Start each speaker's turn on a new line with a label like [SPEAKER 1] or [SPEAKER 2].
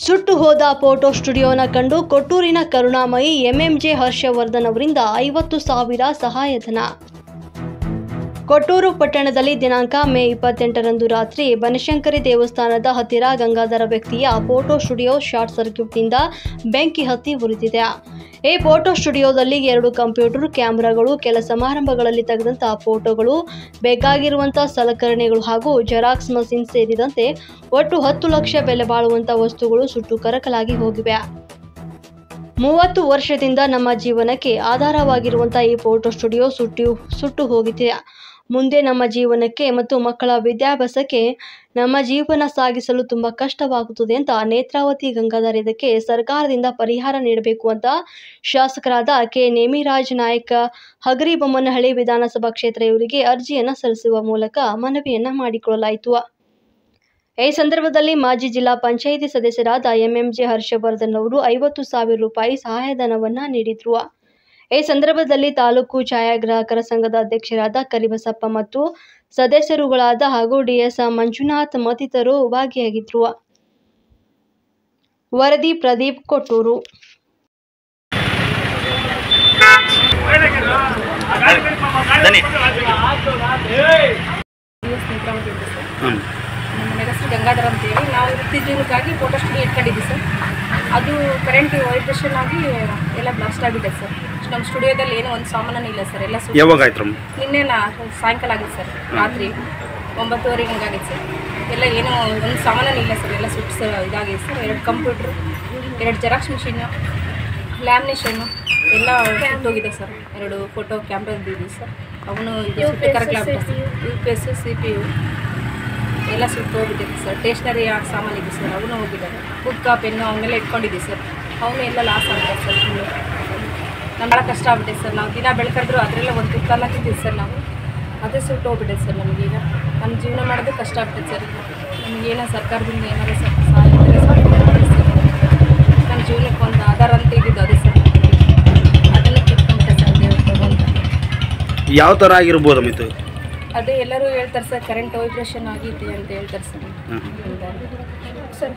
[SPEAKER 1] ಸುಟ್ಟು ಹೋದ ಫೋಟೋ ಸ್ಟುಡಿಯೋನ ಕಂಡು ಕೊಟ್ಟೂರಿನ ಕರುಣಾಮಯಿ ಎಂಎಂಜೆ ಹರ್ಷವರ್ಧನ್ ಅವರಿಂದ 50,000 ಸಹಾಯಧನ. ಕೊಟ್ಟೂರು ಪಟ್ಟಣದಲ್ಲಿ ದಿನಾಂಕ ಮೇ 28ರಂದು ರಾತ್ರಿ ಬನಶಂಕರಿ ದೇವಸ್ಥಾನದ ಹತ್ತಿರ ಗಂಗಾಧರ ವ್ಯಕ್ತಿಯ ಫೋಟೋ ಸ್ಟುಡಿಯೋ ಶಾರ್ಟ್ ಸರ್ಕ್ಯೂಟ್ನಿಂದ ಬೆಂಕಿ ಹತ್ತಿ ಉರಿದಿದೆ. ಈ ಫೋಟೋ ಸ್ಟುಡಿಯೋದಲ್ಲಿ 2 ಕಂಪ್ಯೂಟರ್ ಕ್ಯಾಮೆರಾಗಳು, ಕೆಲ ಸಮಾರಂಭಗಳಲ್ಲಿ ತೆಗೆದಂತಹ ಫೋಟೋಗಳು, ಬೇಕಾಗಿರುವಂತಹ ಸಲಕರಣೆಗಳು ಹಾಗೂ ಜೆರಾಕ್ಸ್ ಮಷೀನ್ ಸೇರಿದಂತೆ ಒಟ್ಟು 10 ಲಕ್ಷ ಬೆಲೆ ಬಾಳುವಂತಹ ವಸ್ತುಗಳು ಸುಟ್ಟು ಕರಕಲಾಗಿ ಹೋಗಿವೆ. 30 ವರ್ಷದಿಂದ ನಮ್ಮ ಜೀವನಕ್ಕೆ ಆಧಾರವಾಗಿರುವಂತಹ ಈ ಫೋಟೋ ಸ್ಟುಡಿಯೋ ಸುಟ್ಟು ಹೋಗಿದೆ. ಮುಂದೆ ನಮ್ಮ ಜೀವನಕ್ಕೆ ಮತ್ತು ಮಕ್ಕಳ ವಿದ್ಯಾಭ್ಯಾಸಕ್ಕೆ ನಮ್ಮ ಜೀವನ ಸಾಗಿಸಲು ತುಂಬಾ ಕಷ್ಟವಾಗುತ್ತದೆ ಅಂತ ನೇತ್ರಾವತಿ ಗಂಗಾಧರ್ ಇದಕ್ಕೆ ಸರ್ಕಾರದಿಂದ ಪರಿಹಾರ ನೀಡಬೇಕು ಅಂತ ಶಾಸಕರಾದ ಕೆ ನೇಮಿರಾಜ್ ನಾಯಕ್ ಹಗರಿಬೊಮ್ಮನಹಳ್ಳಿ ವಿಧಾನಸಭಾ ಕ್ಷೇತ್ರ ಇವರಿಗೆ ಅರ್ಜಿಯನ್ನು ಸಲ್ಲಿಸುವ ಮೂಲಕ ಮನವಿಯನ್ನ ಮಾಡಿಕೊಳ್ಳಲಾಯಿತು. ಈ ಸಂದರ್ಭದಲ್ಲಿ ಮಾಜಿ ಜಿಲ್ಲಾ ಪಂಚಾಯಿತಿ ಸದಸ್ಯರಾದ ಎಂಎಂಜೆ ಹರ್ಷವರ್ಧನ್ ಅವರು 50,000 ರೂಪಾಯಿ ಸಹಾಯಧನವನ್ನ ನೀಡಿದ್ರು. ಈ ಸಂದರ್ಭದಲ್ಲಿ ತಾಲೂಕು ಛಾಯಾಗ್ರಾಹಕರ ಸಂಘದ ಅಧ್ಯಕ್ಷರಾದ ಕರಿಬಸಪ್ಪ ಮತ್ತು ಸದಸ್ಯರುಗಳಾದ ಹಾಗೂ ಡಿಎಸ್ ಮಂಜುನಾಥ್ ಮತ್ತಿತರರು ಭಾಗಿಯಾಗಿದ್ದರು. ವರದಿ ಪ್ರದೀಪ್, ಕೊಟ್ಟೂರು.
[SPEAKER 2] ನಮ್ಮ ಹೆಸರು ಗಂಗಾಧರ್ ಅಂತೇಳಿ ನಾವು ವೃತ್ತಿ ಜೀವನಕ್ಕಾಗಿ ಫೋಟೋ ಸ್ಟುಡಿಯೋ ಇಟ್ಕೊಂಡಿದ್ದೀವಿ ಸರ್. ಅದು ಕರೆಂಟ್ ವೈಬ್ರೇಷನ್ ಆಗಿ ಎಲ್ಲ ಬ್ಲಾಸ್ಟ್ ಆಗಿದೆ ಸರ್. ನಮ್ಮ ಸ್ಟುಡಿಯೋದಲ್ಲಿ ಏನೋ ಒಂದು ಸಾಮಾನು ಇಲ್ಲ ಸರ್. ಎಲ್ಲ ನಿನ್ನೆ ಸಾಯಂಕಾಲ ಆಗಿದೆ ಸರ್. ರಾತ್ರಿ 9:30 ಹಂಗಾಗಿದೆ ಸರ್. ಎಲ್ಲ ಏನೋ ಒಂದು ಸಾಮಾನು ಇಲ್ಲ ಸರ್. ಎಲ್ಲ ಸುಟ್ಟು ಇದಾಗಿದೆ ಸರ್. 2 ಕಂಪ್ಯೂಟ್ರು, 2 ಜೆರಾಕ್ಸ್ ಮಿಷಿನ್ನು, ಲ್ಯಾಮಿನೇಷನ್ನು ಎಲ್ಲ ಸುಟ್ಟೋಗಿದೆ ಸರ್. 2 ಫೋಟೋ ಕ್ಯಾಮ್ರಾದ್ದು ಇದೆ ಸರ್. ಅವನು UPS, CPU ಎಲ್ಲ ಸುಟ್ಟು ಹೋಗಿದ್ದೀವಿ ಸರ್. ಸ್ಟೇಷ್ನರಿ ಸಾಮಾನು ಇದೆ ಸರ್, ಅವನು ಹೋಗಿದ್ದಾರೆ. ಬುಕ್ಕ, ಪೆನ್ನು ಅವನ್ನೆಲ್ಲ ಇಟ್ಕೊಂಡಿದ್ದೀವಿ ಸರ್. ಅವನು ಎಲ್ಲ ಲಾಸ್ ಆಗಿದೆ ಸರ್. ನಮ್ಗೆ ಭಾಳ ಕಷ್ಟ ಆಗ್ಬಿಟ್ಟೆ ಸರ್. ನಾವು ದಿನ ಬೆಳ್ಕೊಂಡ್ರು ಅದರೆಲ್ಲ ಒಂದು ತುತ್ತಲ್ಲ ತಿಂತೀವಿ ಸರ್. ನಾವು ಅದೇ ಸುಟ್ಟು ಹೋಗ್ಬಿಟ್ಟೆ ಸರ್. ನಮಗೀಗ ನಮ್ಮ ಜೀವನ ಮಾಡೋದು ಕಷ್ಟ ಆಗ್ತದೆ ಸರ್. ನಮಗೇನೋ ಸರ್ಕಾರದಿಂದ ಏನಾದರೂ ಸ್ವಲ್ಪ ಸಹಾಯ ಇದ್ದರೆ ಸರ್. ನಮ್ಮ ಜೀವನಕ್ಕೆ ಒಂದು ಆಧಾರ ಅಂತ ಇದ್ದಿದ್ದು ಅದೇ ಸರ್. ಅದನ್ನು ಕಿತ್ಕೊಂಡ್ಬಿಟ್ಟೆ ಸರ್ ದೇವ್ರು ಅಂತ.
[SPEAKER 3] ಯಾವ ಥರ ಆಗಿರ್ಬೋದು ಇದು?
[SPEAKER 2] ಅದೇ ಎಲ್ಲರೂ ಹೇಳ್ತಾರೆ ಸರ್, ಕರೆಂಟ್ ವೈಬ್ರೇಷನ್ ಆಗಿದೆ ಅಂತ ಹೇಳ್ತಾರೆ ಸರ್.